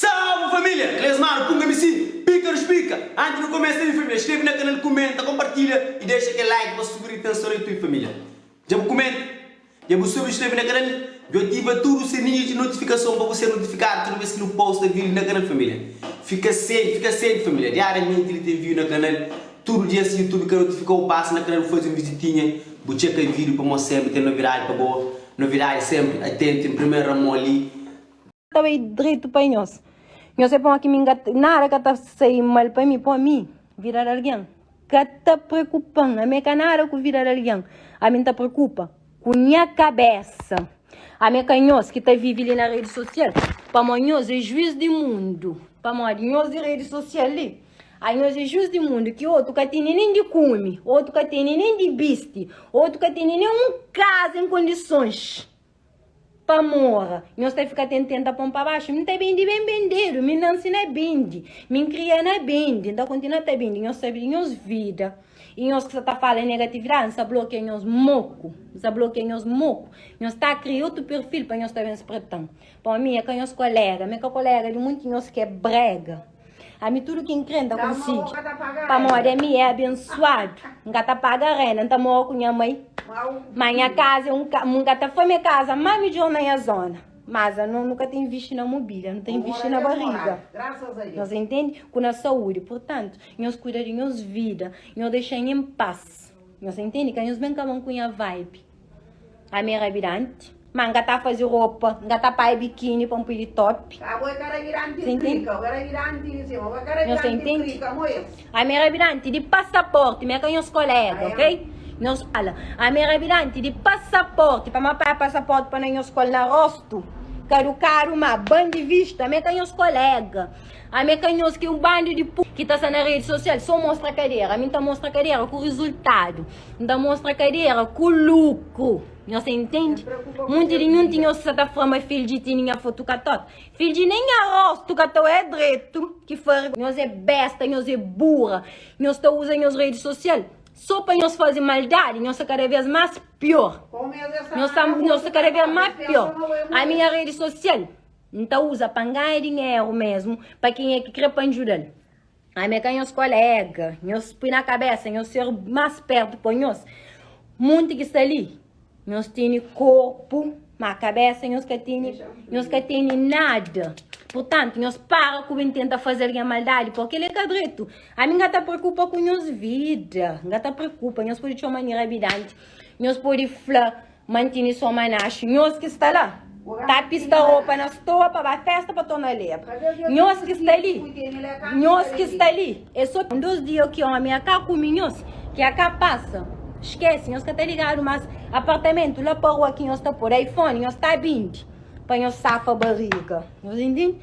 Salve família! Clesmano, punga-me sim, pica-nos pica! Antes de começar a família, escreve na canal, comenta, compartilha e deixa aquele like para subir a atenção da tua família. Já me comenta, já me subscreve na canal, já ativa tudo o sininho de notificação para você notificar toda vez que no post vídeo na canal família. Fica sempre família, diariamente ele tem vídeo na canal, todo dia se YouTube que notificar o passo na canal, faz uma visitinha, vou checar o vídeo para mostrar sempre, tem novidade para boa, novidade sempre, atento em primeira mão ali. Estava aí direito para nós. Nós é bom aqui me engatar. Nada que está saindo mal para mim, virar alguém. Que está preocupando. A minha canara com virar alguém. A mim está preocupa com minha cabeça. A minha canhosa que está vivendo na rede social. Para nós é juiz do mundo. Para nós é rede social ali. Aí nós é juiz do mundo. Que outro que tem nem de come. Outro que tem nem de biste. Outro que tem nem um caso em condições. Para morra, nós temos que ficar tentando pôr para baixo. Não tem bem de bem vendeiro, me não ensina bem de, me cria na bem de, então continua a ter bem de, nós sabemos vida. E nós que está falando negatividade, nós bloqueamos moco, nós está criando outro perfil para nós também se pretender. Para mim é que nós colega, minha colega de muito nós que é brega. A mim tudo que encrenta consigo. Para morrer me é abençoado. Nunca tá paga renda, não tá morrendo com minha mãe. Mas minha casa, nunca foi minha casa, mais me deu na zona. Mas eu nunca tenho visto na mobília, não tenho visto na barriga. Graças a Deus. Nós entende? Com a saúde. Portanto, nós cuidamos de nossa vida, nós deixamos em paz. Nós entende? Que nós bem acabamos com a vibe. A minha rabirante. Mas não tá fazer roupa, não tá para biquíni para um pili top. Você entende? Você entende? A minha rabirante de passaporte, minha canhos colega, ok? Nós fala, a minha rabirante de passaporte, para matar passaporte para nós escola na rosto. Caro, uma banda de vista, a minha canhos colega. A minha canhos que um bando de que está na rede social, só mostra a cadeira. A mim tá mostra a cadeira com o resultado. Não mostra a cadeira com o lucro. Você entende? Muito de não tinha essa forma filho de tinha foto catot. Filho de nem arroz, tu catot é direito. Que for, nós é besta, nós é burra. Nós tá usando as redes sociais. Só para nós fazer maldade, nós é cada vez mais pior. Nós é cada vez mais pior. A minha rede social, então usa para ganhar dinheiro mesmo, para quem é que quer para ajudar. A minha canhos colega, nós põe na cabeça, nós ser mais perto para nós. Muito que está ali. Nós temos corpo, mas a cabeça nós que tem nada. Portanto, nós para com quem tenta fazer a maldade, porque ele é cadreto. A mim não preocupa com nossa vida. Não preocupa, nós podemos chamar de rabidante. Nós podemos falar, manter sua manache. Nós que está lá. Tá pista roupa na toa para a festa para tornar lepra. Nós que está ali. É só 2 dias que a minha cá com nós, que a cá passa. Esquece, nós que tá ligado, mas apartamento lá para rua que nós está por iPhone, nós está 20. Para nós safa a barriga. Nós entendemos?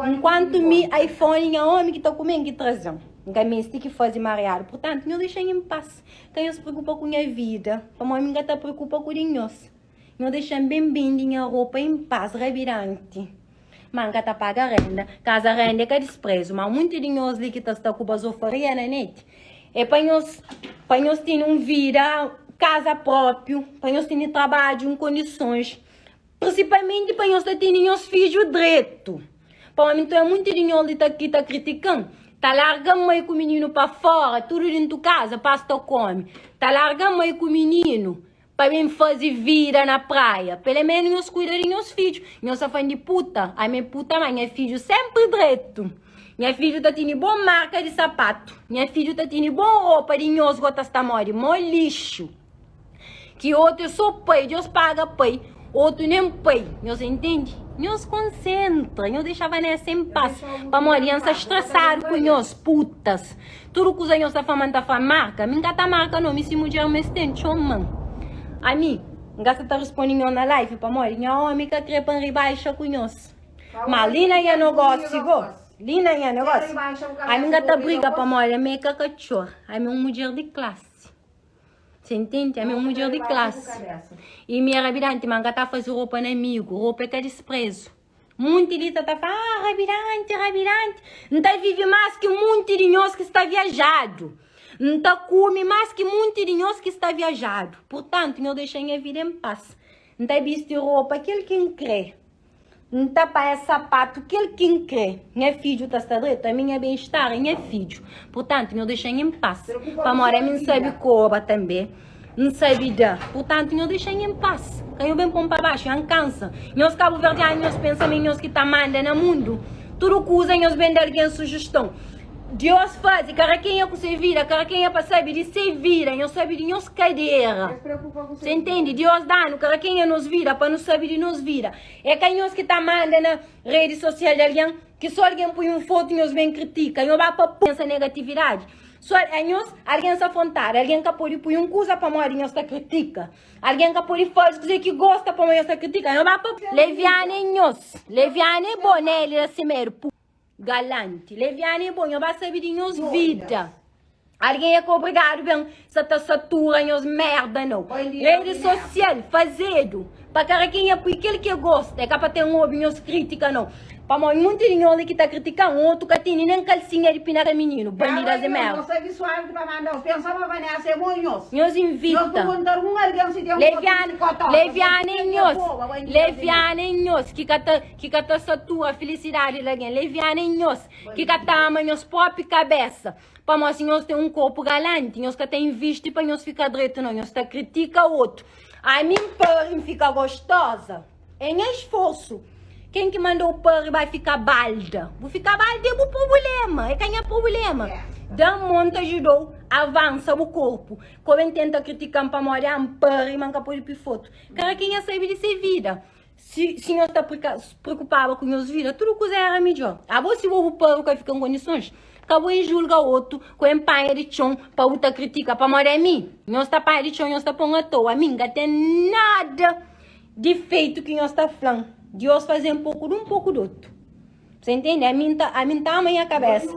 Enquanto me iPhone é homem que está comendo que trazão. Nunca me que fazer mareado. Portanto, nós deixamos em paz. Quem se preocupa com a vida, para mim ninguém está preocupa com nós. Nós deixamos bem a roupa em paz, revirante. Manga tá paga renda. Casa renda é que é desprezo. Mas muito de nós ali que está com a zofaria na net. É para nós ter um vida, casa próprio, para nós ter trabalho em condições. Principalmente para nós ter nossos filhos direito. Para mim, então é muito de nós que está criticando. Tá largando aí com o menino para fora, tudo dentro de casa, pasta come. Tá largando aí com o menino para mim fazer vida na praia. Pelo menos nós cuidamos de nossos filhos. Nós só fãs de puta. A minha puta mãe, minha filho sempre direito. Minha filha tá tendo boa marca de sapato. Minha filha tá tendo boa roupa de nós gotas tá mori, mó lixo. Que outro só pai, Deus paga pai, outro nem pai. Nós entende? Nós concentra, nós deixava nessa em paz. Para criança estressar com nós putas. Tudo que os nós tá falando tá marca, minha tá marca não, me se mulher me estende, chama. A mim, gasta tá respondendo na live para mori, minha homem que trepa em baixa com nós. Malina e negócio go. Linda é negócio. A minha gata briga para morrer, minha cachorro. A minha mulher de classe. Você entende? A minha mulher de classe. E minha rabirante, minha gata faz roupa no amigo, roupa que é desprezo. Muito de tá falando, rabirante. Não tá vive mais que muito de nós que está viajado. Não tá come mais que muito de nós que está viajado. Portanto, não deixem a vida em paz. Não tá visto roupa, aquele que crê. não tá para sapato que ele quem quer. Minha filho tá direito, a minha bem-estar é minha filho. Portanto, não deixem em paz. Para morar, não sabe cobra também. Não sabe dar. Portanto, não deixem em paz. Quem vem para baixo, não cansa. Nós Cabo Verde, nós pensamentos que tá mandando no mundo. Tudo que usam, nós vem dar alguém sugestão. Deus faz, cara quem é que se vira, cara quem é para saber de se vira, não sabe de nos cadeira. Você entende? Deus dá, cara quem é nos vira, para não saber de nos vira. É quem nós que tá mandando na rede social de alguém, que só alguém põe uma foto e nós bem critica, não vai para pensar negatividade. Só alguém se afrontar, alguém que pode pôr uma coisa para morrer, nós está critica. Alguém que pode fazer dizer que gosta para morrer, nós está critica. Não vai para leviane nós, leviane bom, né, ele é assim mesmo. Galante, leviane bom, eu vai saber de nós vida. Alguém é que obrigado, bem, se tá satura, nós merda, não. Rede social, fazendo. Para cara quem é porque ele que gosta, é capaz de ter um óbvio, nós crítica, não. Para mim, muito de que tá criticando, outro que tem nem calcinha de pinar menino, bandidas de merda. Você visual que vai mandar, pensava vai nascer monhos. Nós invita. Leviane nós, que cata satua felicidade de alguém. Leviane nós, que cata ama nós própria cabeça. Para nós, nós tem um corpo galante, nós que tem visto para nós ficar direito, não, nós tá critica o outro. A mim, para ficar gostosa, é em esforço. Quem que mandou o pão vai ficar balda? Vou ficar balda é o problema. É quem é problema. Dá monta ajudou, avança o corpo. Quando tenta criticar para molhar um pão e manca por ir foto. Cara, quem é sabe de ser vida? Se nós está preocupado com nós vida, tudo coisa era melhor. A você o pão que fica em condições. Acabou em julgar outro com empanha de chão para outra criticar para molhar mim. Nós está panha de chão, nós está pondo à toa. A mim não tem nada de feito que nós está falando. Deus fazer um pouco de um pouco do outro. Você entende? A mim tá a minha cabeça.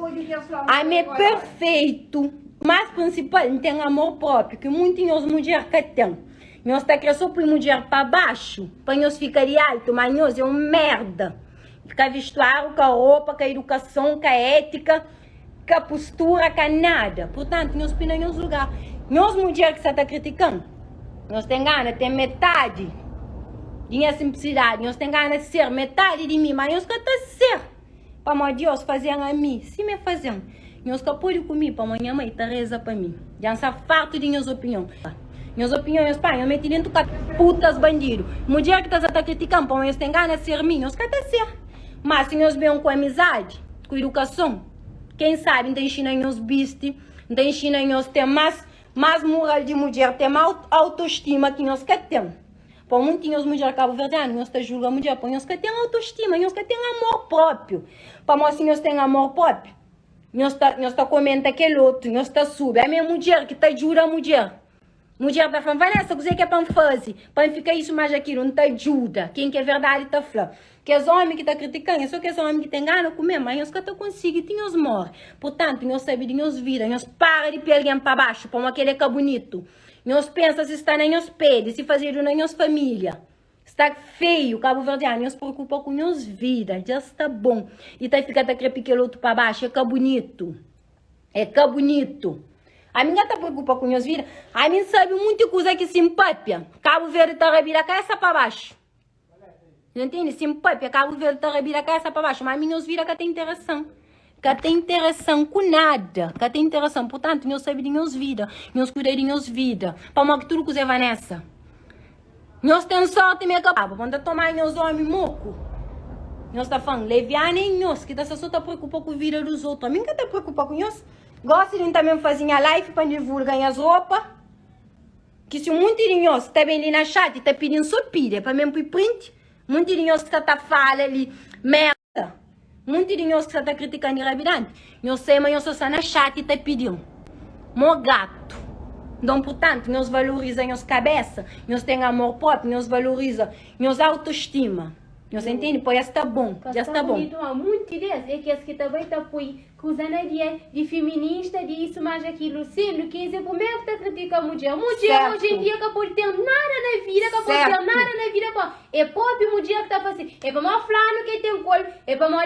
A mim é perfeito. Mas principal, não tem amor próprio, que muitas mulheres que tem. Nós tá crescendo por mulher para baixo, para nós ficar de alto, mas nós é uma merda. Ficar vestuário, com a roupa, com a educação, com a ética, com a postura, com nada. Portanto, nós pinamos lugar. Nós mulheres que você está criticando, nós tem gana, tem metade. Dinha simplicidade, nós temos ganas de ser metade de mim, mas nós queremos ser. Para meu Deus fazer a mim, se me fazendo. Nós queremos pôr comigo, para minha mãe, Teresa para mim. Já não sabe farto de minhas opiniões. Minhas opiniões, pai, eu meti dentro de putas bandido. Mulher que está criticando, para nós temos ganas de ser mim, nós queremos ser. Mas se nós vemos com amizade, com educação, quem sabe, não ensina nós vestir, não ensina nós ter mais moral de mulher, ter mais autoestima que nós queremos. Para muitas mulheres cabo-verdianas, nós te julgamos mulher, para nós que tem autoestima, nós que tem amor próprio. Para nós, se nós temos amor próprio, nós tá comenta aquele outro, nós tá sube. A minha mulher que tá jura a mulher. Mulher tá falando, vai nessa, coisa que é para fazer, para ficar isso mais aquilo, não tá ajuda. Quem que é verdade tá falando. Que os homens que tá criticando, só que os homens que tem gana de comer, mas nós que tá conseguindo, tem os morre. Portanto, nós sabemos de nós vira, nós para de pôr alguém para baixo, para aquele que é bonito. Nós pensamos se está na nossa pele, se fazer na nossa família. Está feio, Cabo Verdeano, nós preocupa com nossa vida, já está bom. E tá ficando aquele outro para baixo, é que bonito. É que bonito. A minha está preocupada com nossa vida, a minha sabe muita coisa que simpatia. Cabo Verde está rebira a cabeça para baixo. Não entende? Simpatia, Cabo Verde está rebira a cabeça para baixo, mas a minha vida que tem interação. Que tem interação com nada, que tem interação, portanto, nós sabemos de nossa vida, nós cuidamos de nossa vida, para uma que tudo que você vai nessa. Nós temos sorte e me acabamos, quando tomar nós homens moco, nós está falando, leviane em nós, que dessa só está preocupado com a vida dos outros, a mim que está preocupado com nós, gosta de também fazer a live para divulgar as roupas, que se muito de nós está bem ali na chat, está pedindo sopilha, para mesmo para print, muito de nós que está fala ali, merda. Muito de nós que está criticando gravidade, nós sei, mas nós só na chat e está pedindo. Mo gato. Então, portanto, nós valorizamos nossa cabeça, nós temos amor próprio, nós valorizamos nossa autoestima. Nós entendemos? Pois já está bom, já está bom. Muito desse é que as que também estão acusando de feminista, de isso, mais aquilo, sendo que exemplo mesmo que está criticando a mulher. Mulher hoje em dia acabou de ter nada na vida, acabou de ter nada na vida. É pobre mulher que está fazendo. É para uma flano que tem colo, é para uma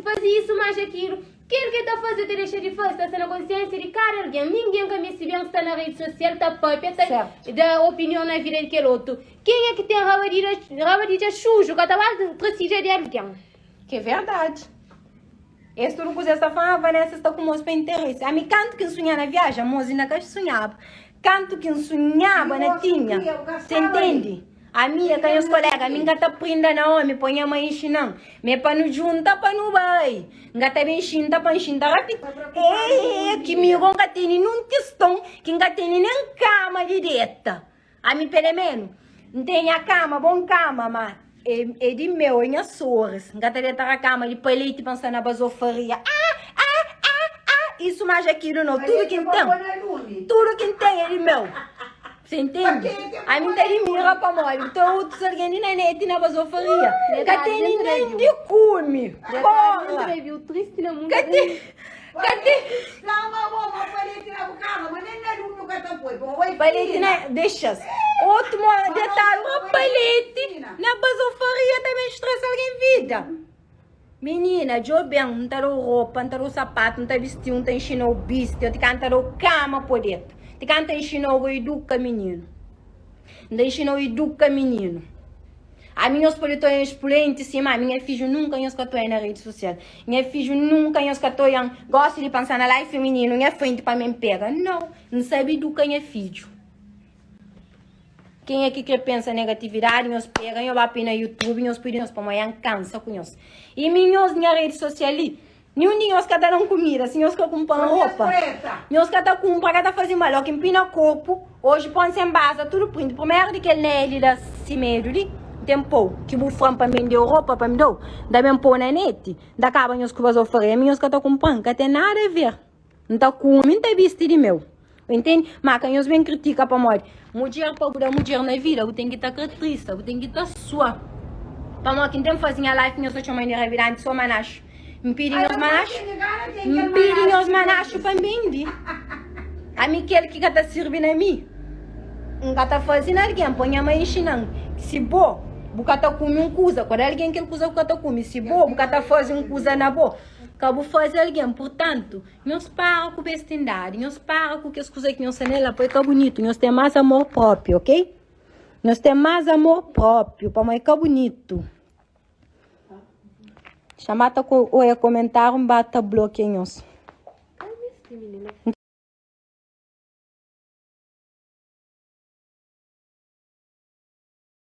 fazer isso, mais aquilo. Quem que tá fazendo deixa de fazer, está na consciência de cara alguém. Ninguém que me se vê está na rede social, está própria, está da opinião na vida daquele outro. Quem é que tem raba de chujo, que tá lá precisa de alguém? Que é verdade. Esse tudo que está falando, a Vanessa está com moço para interesse. A mim canto que sonhava na viagem, a moça ainda que sonhava. Canto que sonhava na tinha. Você entende? A minha, com os colegas, a minha está prenda na homem, põe a mãe ensinando. Me para não juntar, para não vai. Gata bem chinta, para enxintar rápido. Que me ronca tem num testão, que ainda tem nem cama direta. A mim, pelo menos, não tem a cama, bom cama, mas é de meu, em Açores. Gata dentro da cama, de leite, pensando na basofaria. Isso mais aquilo não, tudo que tem. Tudo que tem é de meu. Você entende? A mim tem de mira para mole. Então, tu alguém de nenete na basofaria. Cadê nem de cume? Porra! Triste na mundo. Cadê? Palete, né? Deixa. Outro detalhe, uma palete na basofaria também estressa alguém vida. Menina, eu bem, não tá roupa, não tá sapato, não tá vestido, não tá enchendo o bicho, eu te canto cama por dentro. Te canto enchendo o educa menino. Não tá enchendo o educa menino. A minha espolitou em expoente, sim, mas minha filha nunca ia escutar na rede social. Minha filha nunca ia escutar, gosta de pensar na live feminino, minha frente para mim pega. Não sabe educar minha filha. Quem é que pensa negatividade, nós pega, eu vou na YouTube, nós pedimos para amanhã cansa com nós. E minhas na rede social ali, nenhum de nós cada não comida, se nós que compram roupa. Nós cada compra, cada faz mal, que empina corpo, hoje põe sem base, tudo print. Primeiro de que ele nele da cimeiro ali, tempo, que bufam para mim deu roupa para mim deu, da mesmo pôr na net, da caba nós que vas oferecer, nós cada comprando, que tem nada a ver. Não tá com, não tá visto de meu. Entende? Mas quem os bem critica para morrer. Mulher para mudar mulher na vida, eu tenho que estar triste, eu tenho que estar sua. Para nós que tem que fazer a live, nós só chamamos de revirante, só manacho. Me pedem os manachos para mim, vi. A mim quer que está servindo a mim. Não está fazendo alguém, põe a mãe ensinando. Se bom, está comendo coisa, quando alguém quer coisa, está comendo. Se bom, está fazendo coisa na boa. Acabo fazer alguém, portanto, nós para com bestindade, nós para com as coisas que nós temos nela, porque é bonito, nós temos mais amor próprio, ok? Nós temos mais amor próprio, para mais que bonito. Chamata com o comentário, bata bloqueio.